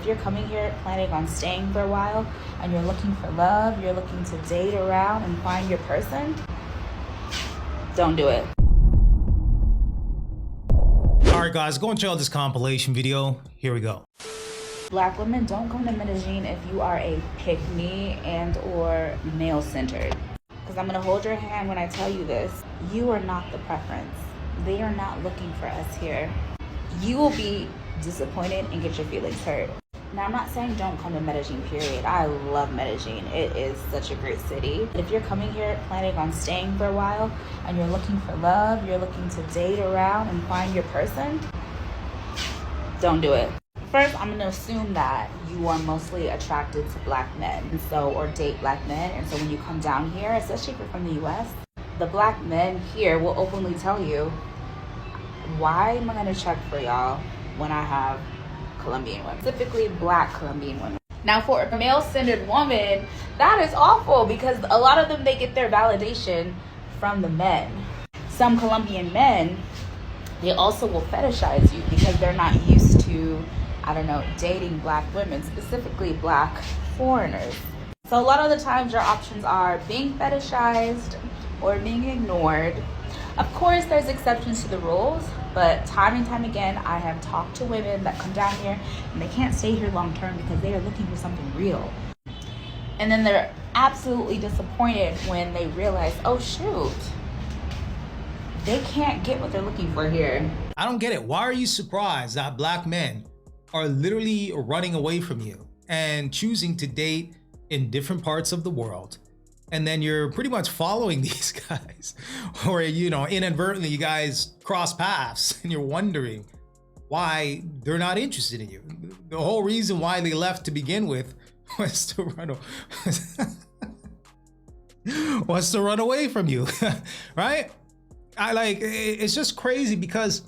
if you're coming here planning on staying for a while and you're looking for love, you're looking to date around and find your person, don't do it. Alright guys, go and check out this compilation video. Here we go. Black women, don't come to Medellin if you are a pick-me and or male-centered. Because I'm going to hold your hand when I tell you this. You are not the preference. They are not looking for us here. You will be disappointed and get your feelings hurt. Now, I'm not saying don't come to Medellin, period. I love Medellin. It is such a great city. If you're coming here planning on staying for a while and you're looking for love, you're looking to date around and find your person, don't do it. First, I'm gonna assume that you are mostly attracted to black men, and so, or date black men. And so when you come down here, especially if you're from the US, the black men here will openly tell you, why am I gonna check for y'all when I have Colombian women, specifically black Colombian women. Now for a male-centered woman, that is awful because a lot of them, they get their validation from the men. Some Colombian men, they also will fetishize you because they're not used to, I don't know, dating black women, specifically black foreigners. So a lot of the times your options are being fetishized or being ignored. Of course, there's exceptions to the rules, but time and time again, I have talked to women that come down here and they can't stay here long term because they are looking for something real. And then they're absolutely disappointed when they realize, oh shoot, they can't get what they're looking for here. I don't get it. Why are you surprised that black men are literally running away from you and choosing to date in different parts of the world? And then you're pretty much following these guys, or, you know, inadvertently you guys cross paths and you're wondering why they're not interested in you. The whole reason why they left to begin with was to run away from you, right? It's just crazy because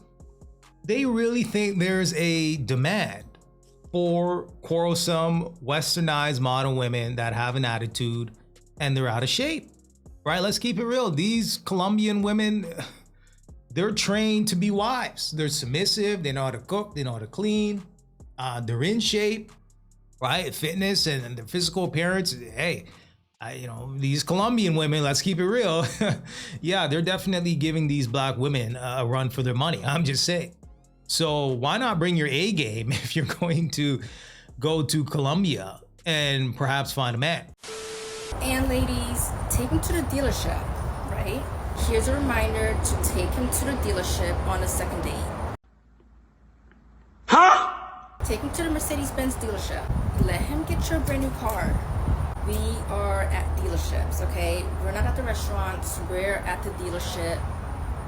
they really think there's a demand for quarrelsome, westernized modern women that have an attitude and they're out of shape, right? Let's keep it real. These Colombian women, they're trained to be wives. They're submissive. They know how to cook. They know how to clean. They're in shape, right? Fitness and their physical appearance. Hey, you know, these Colombian women, let's keep it real. Yeah, they're definitely giving these black women a run for their money. I'm just saying. So why not bring your A game if you're going to go to Colombia and perhaps find a man? And ladies, take him to the dealership, right? Here's a reminder to take him to the dealership on a second date. Huh? Take him to the Mercedes-Benz dealership. Let him get your brand new car. We are at dealerships, okay? We're not at the restaurants. We're at the dealership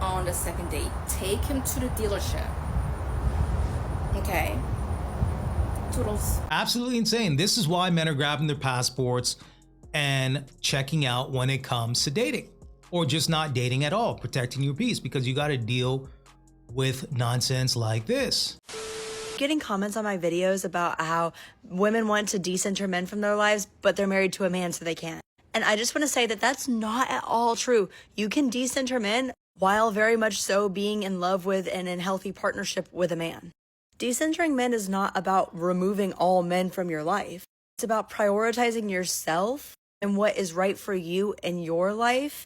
on the second date. Take him to the dealership. Okay? Toodles. Absolutely insane. This is why men are grabbing their passports and checking out when it comes to dating, or just not dating at all, protecting your peace, because you got to deal with nonsense like this. Getting comments on my videos about how women want to decenter men from their lives, but they're married to a man so they can't. And I just want to say that that's not at all true. You can decenter men while very much so being in love with and in healthy partnership with a man. Decentering men is not about removing all men from your life. It's about prioritizing yourself and what is right for you in your life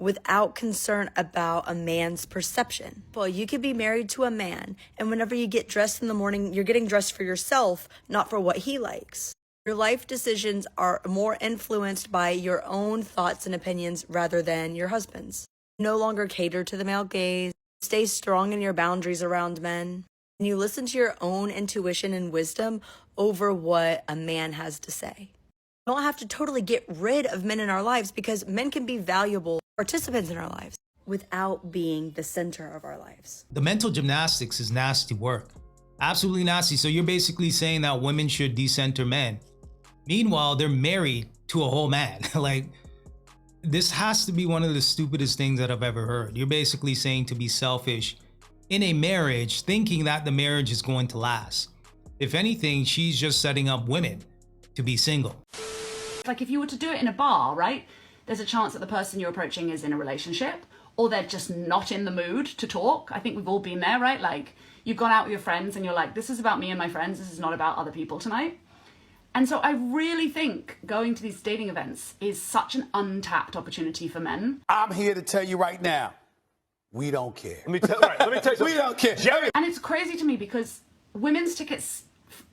without concern about a man's perception. Well, you could be married to a man, and whenever you get dressed in the morning, you're getting dressed for yourself, not for what he likes. Your life decisions are more influenced by your own thoughts and opinions rather than your husband's. No longer cater to the male gaze. Stay strong in your boundaries around men. And you listen to your own intuition and wisdom over what a man has to say. We don't have to totally get rid of men in our lives because men can be valuable participants in our lives without being the center of our lives. The mental gymnastics is nasty work. Absolutely nasty. So you're basically saying that women should decenter men. Meanwhile, they're married to a whole man. Like, this has to be one of the stupidest things that I've ever heard. You're basically saying to be selfish in a marriage, thinking that the marriage is going to last. If anything, she's just setting up women to be single. Like if you were to do it in a bar, right? There's a chance that the person you're approaching is in a relationship or they're just not in the mood to talk. I think we've all been there, right? Like you've gone out with your friends and you're like, this is about me and my friends, this is not about other people tonight. And so I really think going to these dating events is such an untapped opportunity for men. I'm here to tell you right now, we don't care. Let me tell you something. We don't care. And it's crazy to me because women's tickets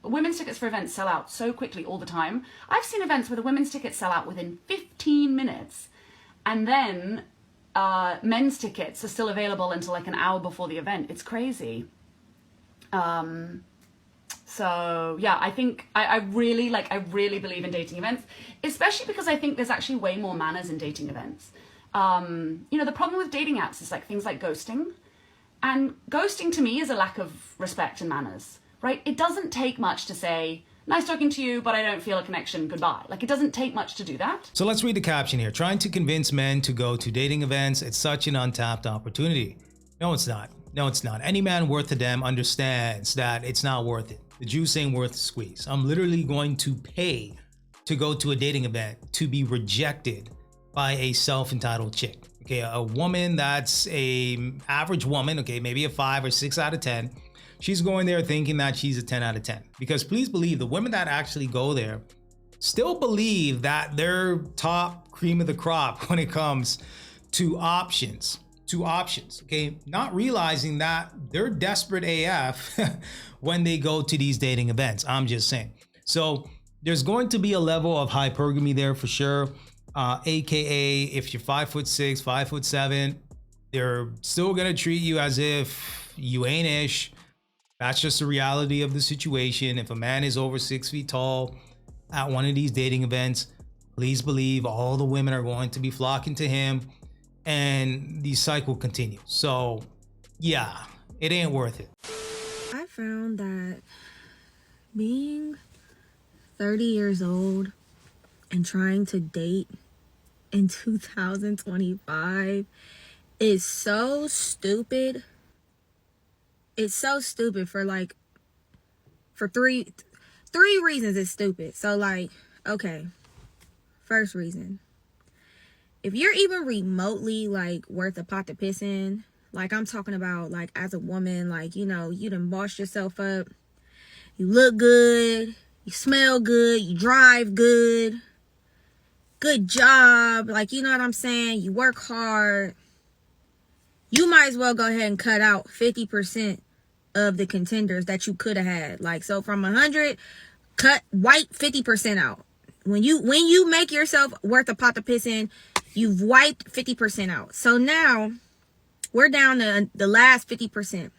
for events sell out so quickly all the time. I've seen events where the women's tickets sell out within 15 minutes, and then men's tickets are still available until like an hour before the event. It's crazy. So yeah, I think I really believe in dating events, especially because I think there's actually way more manners in dating events. The problem with dating apps is like things like ghosting, and ghosting to me is a lack of respect and manners, right? It doesn't take much to say, nice talking to you, but I don't feel a connection, goodbye. Like, it doesn't take much to do that. So let's read the caption here. Trying to convince men to go to dating events, it's such an untapped opportunity. No, it's not. No, it's not. Any man worth a damn understands that it's not worth it. The juice ain't worth the squeeze. I'm literally going to pay to go to a dating event to be rejected by a self-entitled chick. Okay, a woman that's a average woman, okay, maybe a 5 or 6 out of 10. She's going there thinking that she's a 10 out of 10. Because please believe the women that actually go there still believe that they're top cream of the crop when it comes to options. Okay, not realizing that they're desperate AF when they go to these dating events. I'm just saying. So there's going to be a level of hypergamy there for sure. AKA if you're 5'6", 5'7", they're still gonna treat you as if you ain't ish. That's just the reality of the situation. If a man is over 6 feet tall at one of these dating events, please believe all the women are going to be flocking to him, and the cycle continues. So yeah, it ain't worth it. I found that being 30 years old and trying to date in 2025 is so stupid. It's so stupid for three reasons it's stupid. So like, okay, first reason. If you're even remotely like worth a pot to piss in, like I'm talking about like as a woman, like, you know, you done bossed yourself up. You look good. You smell good. You drive good. Good job. Like, you know what I'm saying? You work hard. You might as well go ahead and cut out 50% of the contenders that you could have had. Like, so from 100, wipe 50% out. When you make yourself worth a pot to piss in, you've wiped 50% out. So now we're down to the last 50%.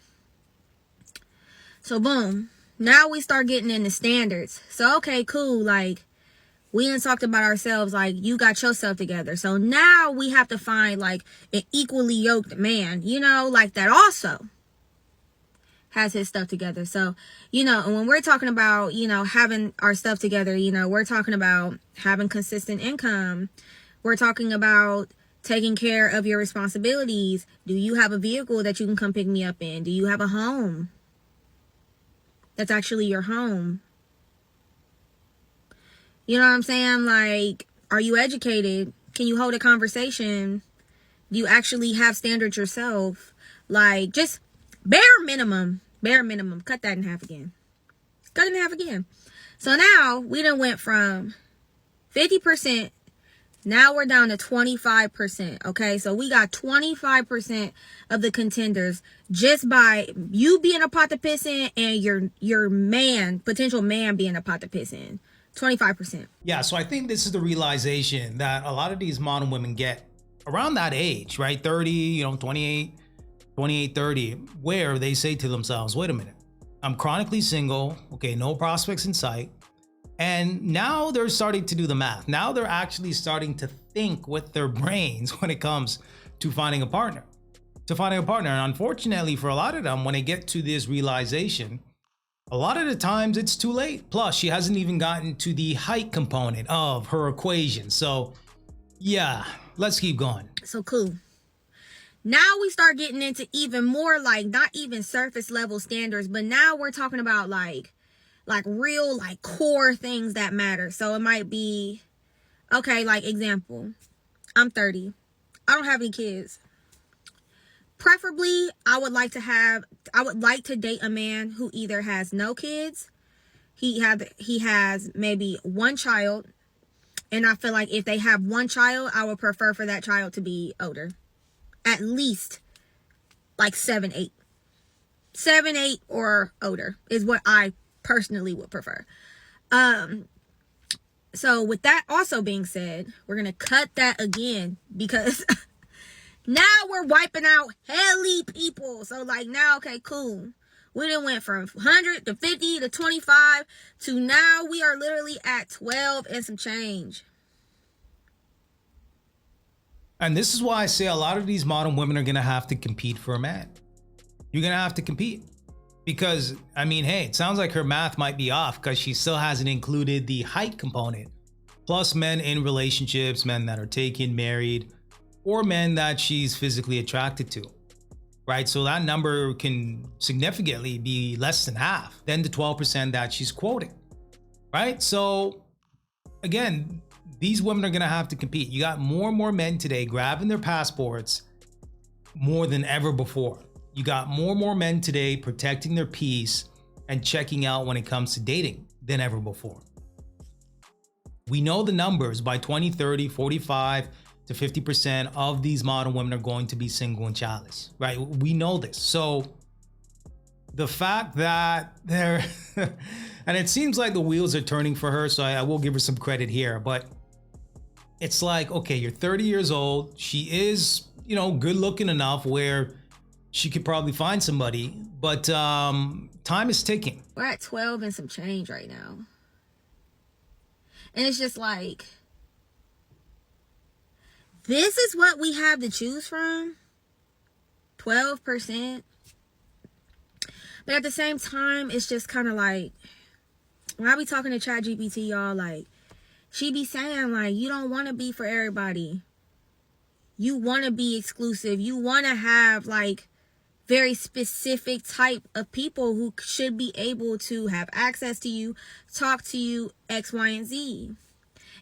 So boom. Now we start getting into standards. So okay, cool. Like, we done talked about ourselves. Like, you got yourself together. So now we have to find like an equally yoked man, you know, like that also has his stuff together. So, you know, and when we're talking about, you know, having our stuff together, you know, we're talking about having consistent income. We're talking about taking care of your responsibilities. Do you have a vehicle that you can come pick me up in? Do you have a home that's actually your home? You know what I'm saying? Like, are you educated? Can you hold a conversation? Do you actually have standards yourself? Like, just bare minimum. Cut that in half again. Cut it in half again. So now we done went from 50%. Now we're down to 25%. Okay, so we got 25% of the contenders just by you being a pot to piss in and your man, potential man, being a pot to piss in. 25%. Yeah, so I think this is the realization that a lot of these modern women get around that age, right? 30, you know, 28, 30, where they say to themselves, wait a minute, I'm chronically single, okay, no prospects in sight. And now they're starting to do the math. Now they're actually starting to think with their brains when it comes to finding a partner. And unfortunately for a lot of them, when they get to this realization, a lot of the times it's too late. Plus, she hasn't even gotten to the height component of her equation. So yeah, let's keep going. So cool. Now we start getting into even more like not even surface level standards, but now we're talking about like real like core things that matter. So it might be, okay, like example, I'm 30. I don't have any kids. preferably, I would like to date a man who either has no kids, he has maybe one child, and I feel like if they have one child, I would prefer for that child to be older. At least like 7, 8. 7, 8 or older is what I personally would prefer. So with that also being said, we're going to cut that again because now we're wiping out helly people. So like now, okay, cool. We done went from 100 to 50 to 25 to now we are literally at 12 and some change. And this is why I say a lot of these modern women are going to have to compete for a man. You're going to have to compete. Because, I mean, hey, it sounds like her math might be off because she still hasn't included the height component. Plus men in relationships, men that are taken, married, or men that she's physically attracted to. Right? So that number can significantly be less than half than the 12% that she's quoting. Right? So, again, these women are going to have to compete. You got more and more men today grabbing their passports more than ever before. You got more and more men today protecting their peace and checking out when it comes to dating than ever before. We know the numbers. By 2030, 45 to 50% of these modern women are going to be single and childless, right? We know this. So the fact that they're, and it seems like the wheels are turning for her, so I will give her some credit here, but it's like, okay, you're 30 years old. She is, good looking enough where she could probably find somebody, but time is ticking. We're at 12 and some change right now. And it's just like, this is what we have to choose from? 12%? But at the same time, it's just kind of like, when I be talking to ChatGPT, y'all, like, she be saying, like, you don't want to be for everybody. You want to be exclusive. You want to have, like, very specific type of people who should be able to have access to you, talk to you, X, Y, and Z.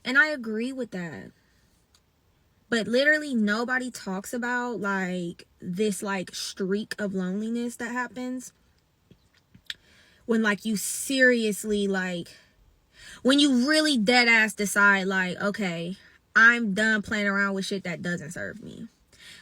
And I agree with that. But literally nobody talks about like this like streak of loneliness that happens when like you seriously like, when you really dead ass decide like, okay, I'm done playing around with shit that doesn't serve me.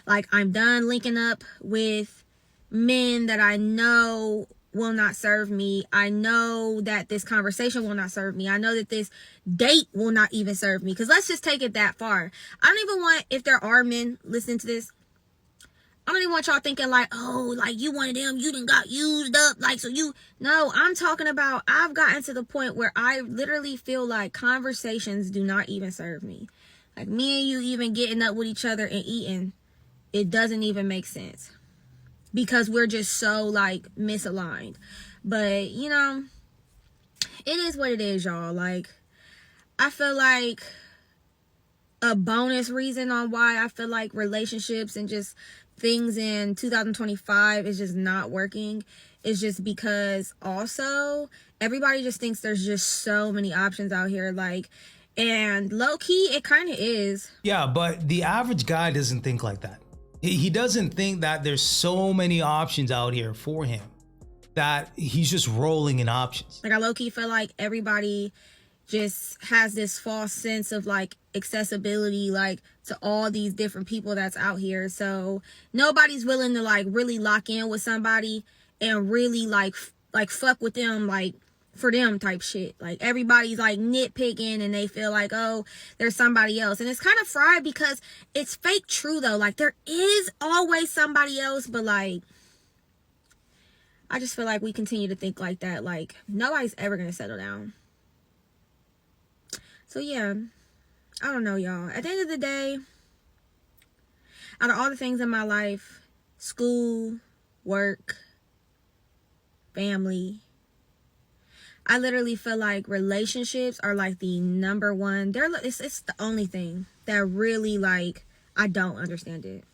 Like I'm done linking up with men that I know will not serve me. I know that this conversation will not serve me. I know that this date will not even serve me. Because let's just take it that far. I don't even want, if there are men listening to this, I don't even want y'all thinking like, oh, like you one of them, you done got used up. Like, so you, no, I'm talking about, I've gotten to the point where I literally feel like conversations do not even serve me. Like me and you even getting up with each other and eating, it doesn't even make sense. Because we're just so like misaligned. But it is what it is, y'all. Like I feel like a bonus reason on why I feel like relationships and just things in 2025 is just not working is just because also everybody just thinks there's just so many options out here, like, and low key it kind of is. Yeah, but the average guy doesn't think like that. He doesn't think that there's so many options out here for him that he's just rolling in options. Like I low-key feel like everybody just has this false sense of like accessibility like to all these different people that's out here. So nobody's willing to like really lock in with somebody and really like fuck with them like for them type shit. Like everybody's like nitpicking and they feel like, oh, there's somebody else. And it's kind of fried because it's fake true though. Like there is always somebody else, but like I just feel like we continue to think like that. Like nobody's ever gonna settle down. So yeah, I don't know, y'all. At the end of the day, out of all the things in my life, school, work, family, I literally feel like relationships are like the number one. It's the only thing that really like I don't understand it.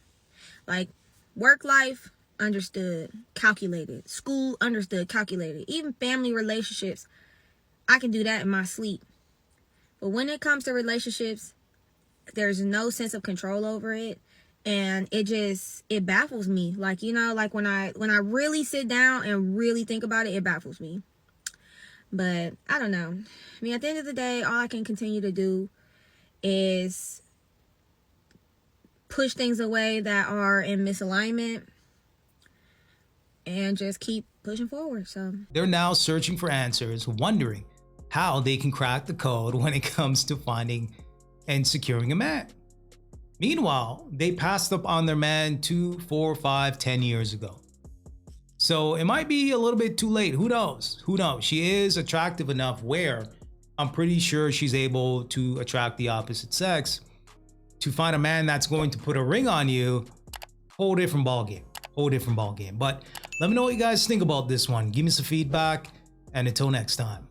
Like work life, understood, calculated. School, understood, calculated. Even family relationships, I can do that in my sleep. But when it comes to relationships, there's no sense of control over it. And it baffles me. Like, you know, like when I really sit down and really think about it, it baffles me. But I don't know. I mean, at the end of the day, all I can continue to do is push things away that are in misalignment and just keep pushing forward. So They're now searching for answers, wondering how they can crack the code when it comes to finding and securing a man. Meanwhile, they passed up on their man 2, 4, 5, 10 years ago. So it might be a little bit too late. Who knows? Who knows? She is attractive enough where I'm pretty sure she's able to attract the opposite sex. To find a man that's going to put a ring on you, whole different ballgame. Whole different ballgame. But let me know what you guys think about this one. Give me some feedback, and until next time.